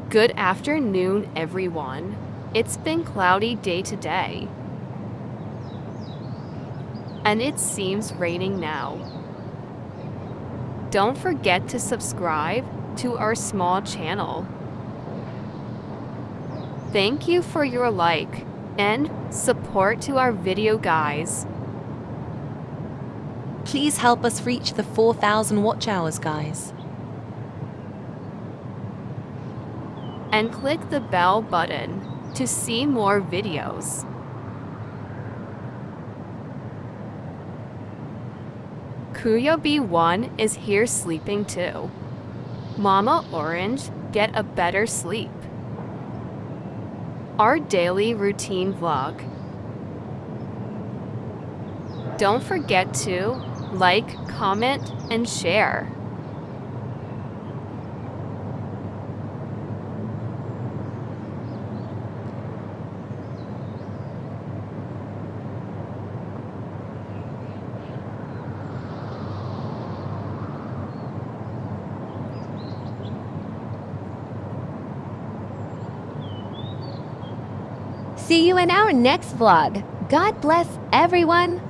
Good afternoon, everyone. It's been cloudy day today, and it seems raining now. Don't forget to subscribe to our small channel. Thank you for your like and support to our video, guys. Please help us reach the 4,000 watch hours, guys. And click the bell button to see more videos. Kuya B1 is here sleeping too. Mama Orange, get a better sleep. Our daily routine vlog. Don't forget to like, comment, and share. See you in our next vlog. God bless everyone.